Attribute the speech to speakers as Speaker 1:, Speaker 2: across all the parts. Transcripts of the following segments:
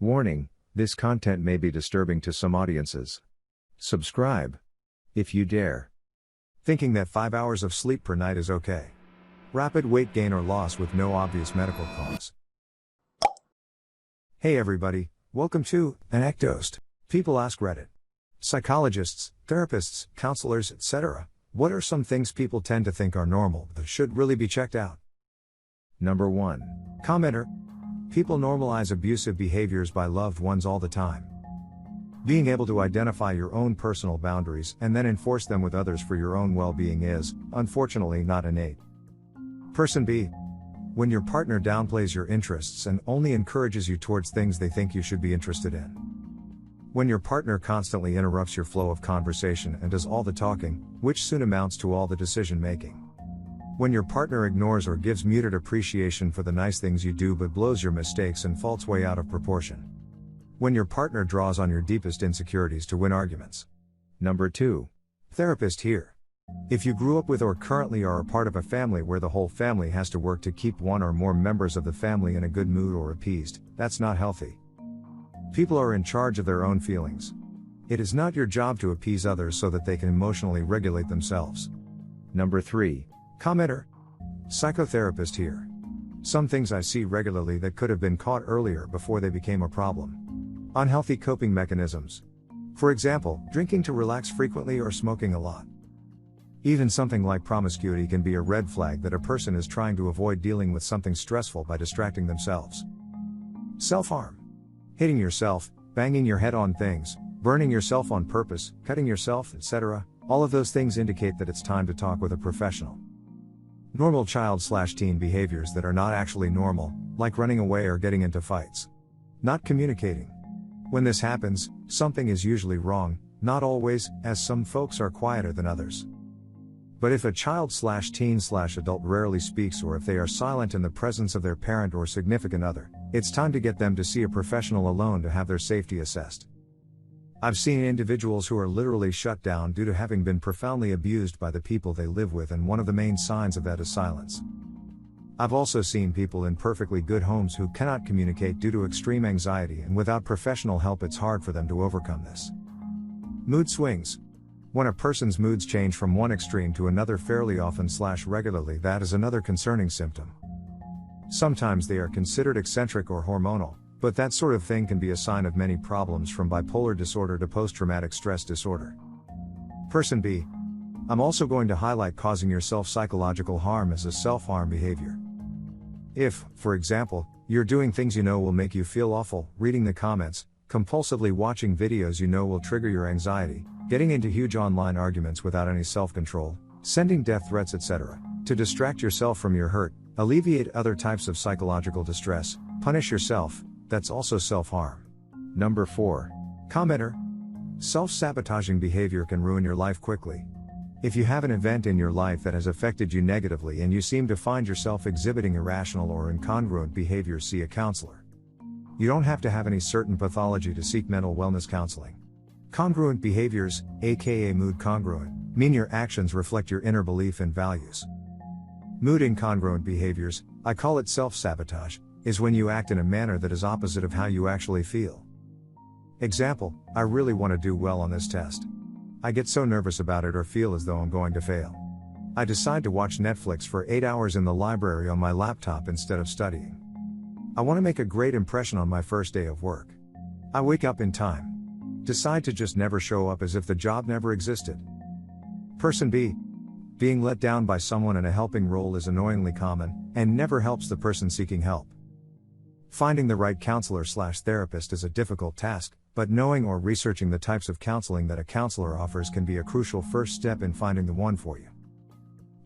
Speaker 1: Warning, this content may be disturbing to some audiences. Subscribe, if you dare.
Speaker 2: Thinking that 5 hours of sleep per night is okay. Rapid weight gain or loss with no obvious medical cause. Hey everybody, welcome to ANECDOSED. People ask Reddit. Psychologists, therapists, counselors, etc. What are some things people tend to think are normal that should really be checked out?
Speaker 1: Number 1.
Speaker 2: Commenter. People normalize abusive behaviors by loved ones all the time. Being able to identify your own personal boundaries and then enforce them with others for your own well-being is, unfortunately, not innate. Person B. When your partner downplays your interests and only encourages you towards things they think you should be interested in. When your partner constantly interrupts your flow of conversation and does all the talking, which soon amounts to all the decision-making. When your partner ignores or gives muted appreciation for the nice things you do but blows your mistakes and faults way out of proportion. When your partner draws on your deepest insecurities to win arguments.
Speaker 1: Number 2.
Speaker 2: Therapist here. If you grew up with or currently are a part of a family where the whole family has to work to keep one or more members of the family in a good mood or appeased, that's not healthy. People are in charge of their own feelings. It is not your job to appease others so that they can emotionally regulate themselves.
Speaker 1: Number 3.
Speaker 2: Commenter. Psychotherapist here. Some things I see regularly that could have been caught earlier before they became a problem. Unhealthy coping mechanisms. For example, drinking to relax frequently or smoking a lot. Even something like promiscuity can be a red flag that a person is trying to avoid dealing with something stressful by distracting themselves. Self-harm. Hitting yourself, banging your head on things, burning yourself on purpose, cutting yourself, etc. All of those things indicate that it's time to talk with a professional. Normal child/teen behaviors that are not actually normal, like running away or getting into fights. Not communicating. When this happens, something is usually wrong, not always, as some folks are quieter than others. But if a child/teen/adult rarely speaks or if they are silent in the presence of their parent or significant other, it's time to get them to see a professional alone to have their safety assessed. I've seen individuals who are literally shut down due to having been profoundly abused by the people they live with, and one of the main signs of that is silence. I've also seen people in perfectly good homes who cannot communicate due to extreme anxiety, and without professional help it's hard for them to overcome this. Mood swings. When a person's moods change from one extreme to another fairly often/regularly, that is another concerning symptom. Sometimes they are considered eccentric or hormonal, but that sort of thing can be a sign of many problems from bipolar disorder to post-traumatic stress disorder. Person B. I'm also going to highlight causing yourself psychological harm as a self-harm behavior. If, for example, you're doing things you know will make you feel awful, reading the comments, compulsively watching videos you know will trigger your anxiety, getting into huge online arguments without any self-control, sending death threats, etc., to distract yourself from your hurt, alleviate other types of psychological distress, punish yourself, that's also self-harm.
Speaker 1: Number 4.
Speaker 2: Commenter. Self-sabotaging behavior can ruin your life quickly. If you have an event in your life that has affected you negatively and you seem to find yourself exhibiting irrational or incongruent behavior, see a counselor. You don't have to have any certain pathology to seek mental wellness counseling. Congruent behaviors, aka mood congruent, mean your actions reflect your inner belief and values. Mood incongruent behaviors, I call it self-sabotage, is when you act in a manner that is opposite of how you actually feel. Example, I really want to do well on this test. I get so nervous about it or feel as though I'm going to fail. I decide to watch Netflix for 8 hours in the library on my laptop instead of studying. I want to make a great impression on my first day of work. I wake up in time. Decide to just never show up as if the job never existed. Person B. Being let down by someone in a helping role is annoyingly common, and never helps the person seeking help. Finding the right counselor/therapist is a difficult task, but knowing or researching the types of counseling that a counselor offers can be a crucial first step in finding the one for you.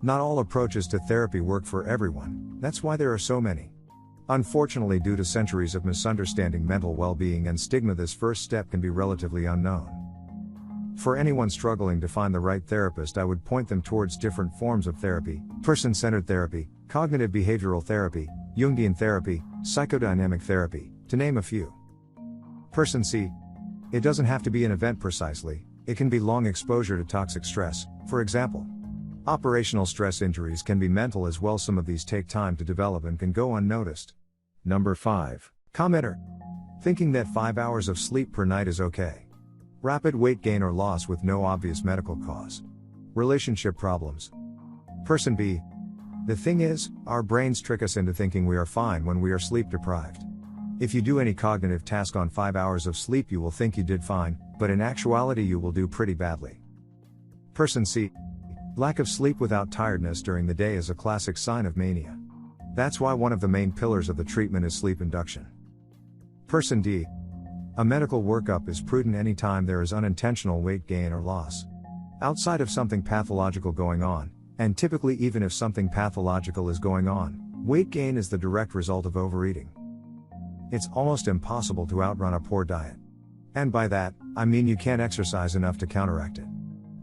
Speaker 2: Not all approaches to therapy work for everyone, that's why there are so many. Unfortunately, due to centuries of misunderstanding mental well-being and stigma, this first step can be relatively unknown. For anyone struggling to find the right therapist, I would point them towards different forms of therapy: person-centered therapy, cognitive behavioral therapy, Jungian therapy, psychodynamic therapy, to name a few. Person C. It doesn't have to be an event precisely, it can be long exposure to toxic stress, for example. Operational stress injuries can be mental as well. Some of these take time to develop and can go unnoticed.
Speaker 1: Number 5.
Speaker 2: Commenter. Thinking that 5 hours of sleep per night is okay. Rapid weight gain or loss with no obvious medical cause. Relationship problems. Person B. The thing is, our brains trick us into thinking we are fine when we are sleep deprived. If you do any cognitive task on 5 hours of sleep, you will think you did fine, but in actuality you will do pretty badly. Person C. Lack of sleep without tiredness during the day is a classic sign of mania. That's why one of the main pillars of the treatment is sleep induction. Person D. A medical workup is prudent anytime there is unintentional weight gain or loss. Outside of something pathological going on, and typically even if something pathological is going on, weight gain is the direct result of overeating. It's almost impossible to outrun a poor diet. And by that, I mean you can't exercise enough to counteract it.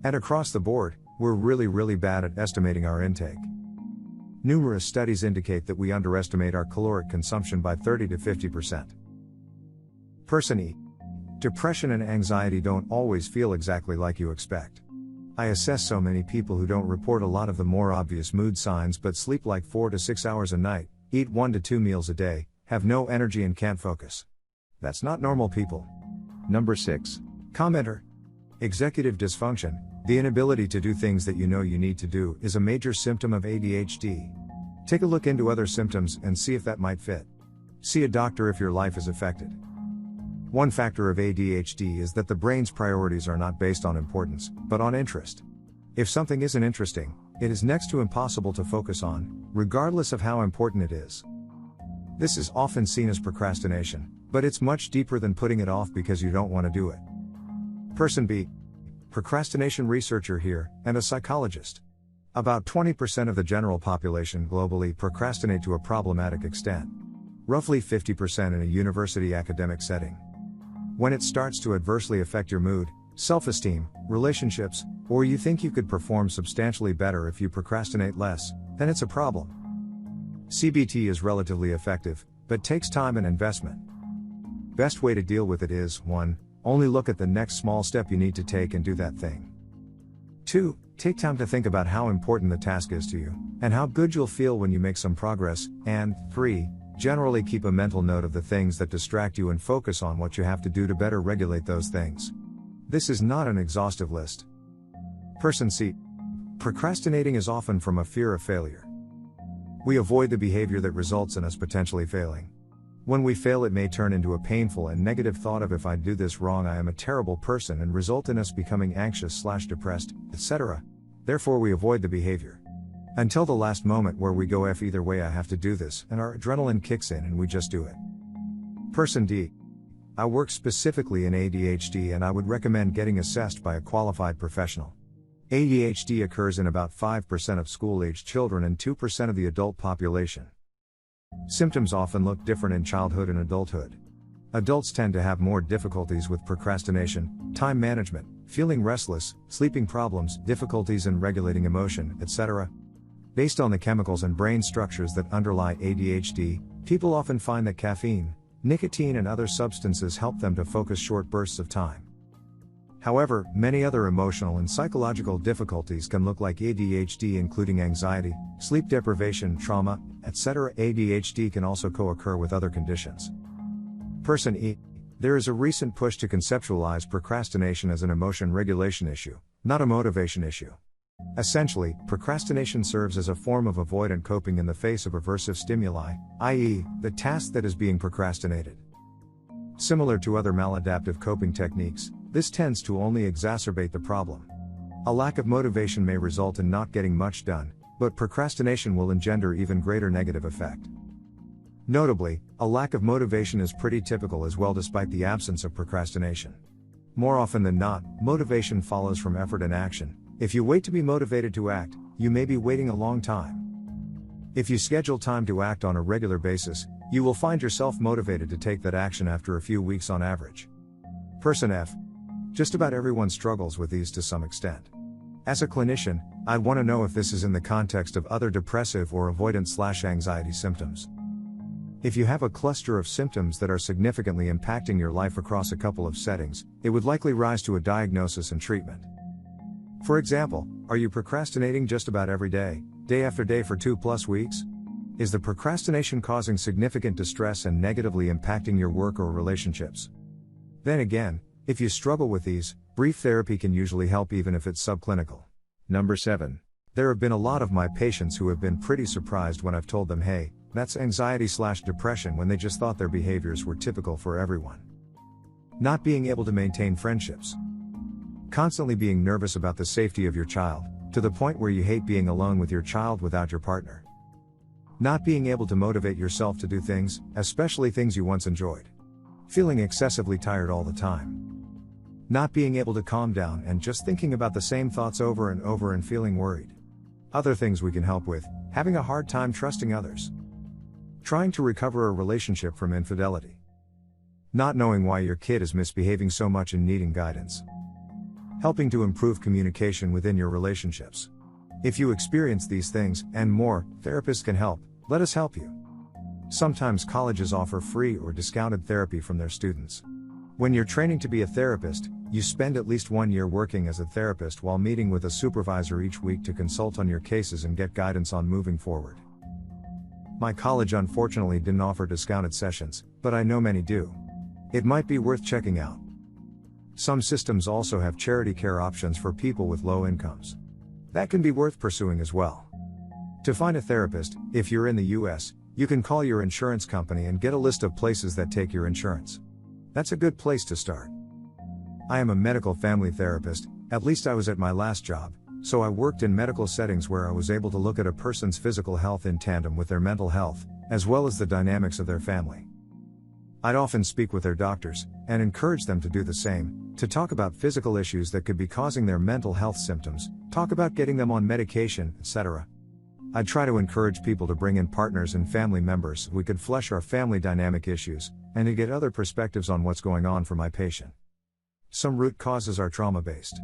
Speaker 2: And across the board, we're really bad at estimating our intake. Numerous studies indicate that we underestimate our caloric consumption by 30 to 50%. Person E. Depression and anxiety don't always feel exactly like you expect. I assess so many people who don't report a lot of the more obvious mood signs but sleep like 4 to 6 hours a night, eat 1 to 2 meals a day, have no energy and can't focus. That's not normal people.
Speaker 1: Number 6.
Speaker 2: Commenter. Executive dysfunction, the inability to do things that you know you need to do, is a major symptom of ADHD. Take a look into other symptoms and see if that might fit. See a doctor if your life is affected. One factor of ADHD is that the brain's priorities are not based on importance, but on interest. If something isn't interesting, it is next to impossible to focus on, regardless of how important it is. This is often seen as procrastination, but it's much deeper than putting it off because you don't want to do it. Person B. Procrastination researcher here, and a psychologist. About 20% of the general population globally procrastinate to a problematic extent. Roughly 50% in a university academic setting. When it starts to adversely affect your mood, self-esteem, relationships, or you think you could perform substantially better if you procrastinate less, then it's a problem. CBT is relatively effective, but takes time and investment. Best way to deal with it is 1. Only look at the next small step you need to take and do that thing. 2. Take time to think about how important the task is to you, and how good you'll feel when you make some progress, and 3. Generally keep a mental note of the things that distract you and focus on what you have to do to better regulate those things. This is not an exhaustive list. Person C. Procrastinating is often from a fear of failure. We avoid the behavior that results in us potentially failing. When we fail, it may turn into a painful and negative thought of if I do this wrong I am a terrible person and result in us becoming anxious/depressed, etc. Therefore we avoid the behavior. Until the last moment where we go either way I have to do this and our adrenaline kicks in and we just do it. Person D. I work specifically in ADHD and I would recommend getting assessed by a qualified professional. ADHD occurs in about 5% of school-aged children and 2% of the adult population. Symptoms often look different in childhood and adulthood. Adults tend to have more difficulties with procrastination, time management, feeling restless, sleeping problems, difficulties in regulating emotion, etc. Based on the chemicals and brain structures that underlie ADHD, people often find that caffeine, nicotine and other substances help them to focus short bursts of time. However, many other emotional and psychological difficulties can look like ADHD, including anxiety, sleep deprivation, trauma, etc. ADHD can also co-occur with other conditions. Person E. There is a recent push to conceptualize procrastination as an emotion regulation issue, not a motivation issue. Essentially, procrastination serves as a form of avoidant coping in the face of aversive stimuli, i.e., the task that is being procrastinated. Similar to other maladaptive coping techniques, this tends to only exacerbate the problem. A lack of motivation may result in not getting much done, but procrastination will engender even greater negative effect. Notably, a lack of motivation is pretty typical as well despite the absence of procrastination. More often than not, motivation follows from effort and action. If you wait to be motivated to act, you may be waiting a long time. If you schedule time to act on a regular basis, you will find yourself motivated to take that action after a few weeks on average. Person F. Just about everyone struggles with these to some extent. As a clinician, I'd want to know if this is in the context of other depressive or avoidance/anxiety symptoms. If you have a cluster of symptoms that are significantly impacting your life across a couple of settings, it would likely rise to a diagnosis and treatment. For example, are you procrastinating just about every day, day after day for 2+ weeks? Is the procrastination causing significant distress and negatively impacting your work or relationships? Then again, if you struggle with these, brief therapy can usually help even if it's subclinical.
Speaker 1: Number 7.
Speaker 2: There have been a lot of my patients who have been pretty surprised when I've told them, hey, that's anxiety/depression, when they just thought their behaviors were typical for everyone. Not being able to maintain friendships. Constantly being nervous about the safety of your child, to the point where you hate being alone with your child without your partner. Not being able to motivate yourself to do things, especially things you once enjoyed. Feeling excessively tired all the time. Not being able to calm down and just thinking about the same thoughts over and over and feeling worried. Other things we can help with: having a hard time trusting others. Trying to recover a relationship from infidelity. Not knowing why your kid is misbehaving so much and needing guidance. Helping to improve communication within your relationships. If you experience these things, and more, therapists can help. Let us help you. Sometimes colleges offer free or discounted therapy from their students. When you're training to be a therapist, you spend at least 1 year working as a therapist while meeting with a supervisor each week to consult on your cases and get guidance on moving forward. My college unfortunately didn't offer discounted sessions, but I know many do. It might be worth checking out. Some systems also have charity care options for people with low incomes. That can be worth pursuing as well. To find a therapist, if you're in the US, you can call your insurance company and get a list of places that take your insurance. That's a good place to start. I am a medical family therapist, at least I was at my last job, so I worked in medical settings where I was able to look at a person's physical health in tandem with their mental health, as well as the dynamics of their family. I'd often speak with their doctors, and encourage them to do the same, to talk about physical issues that could be causing their mental health symptoms, talk about getting them on medication, etc. I'd try to encourage people to bring in partners and family members so we could flesh our family dynamic issues, and to get other perspectives on what's going on for my patient. Some root causes are trauma-based.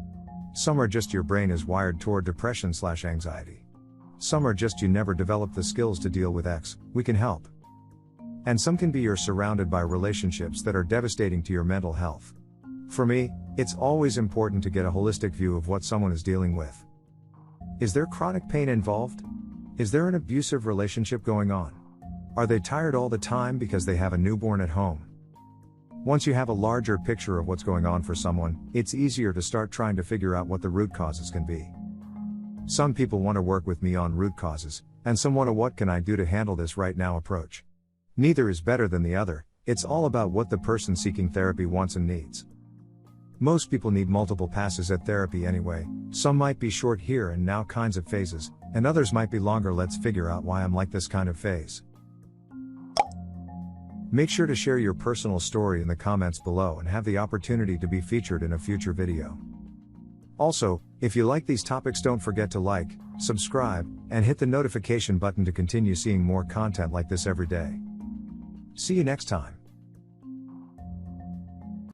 Speaker 2: Some are just your brain is wired toward depression/anxiety. Some are just you never developed the skills to deal with X, we can help. And some can be you're surrounded by relationships that are devastating to your mental health. For me, it's always important to get a holistic view of what someone is dealing with. Is there chronic pain involved? Is there an abusive relationship going on? Are they tired all the time because they have a newborn at home? Once you have a larger picture of what's going on for someone, it's easier to start trying to figure out what the root causes can be. Some people want to work with me on root causes, and some want a what can I do to handle this right now approach. Neither is better than the other, it's all about what the person seeking therapy wants and needs. Most people need multiple passes at therapy anyway. Some might be short here and now kinds of phases, and others might be longer let's figure out why I'm like this kind of phase. Make sure to share your personal story in the comments below and have the opportunity to be featured in a future video. Also, if you like these topics, don't forget to like, subscribe, and hit the notification button to continue seeing more content like this every day. See you next time.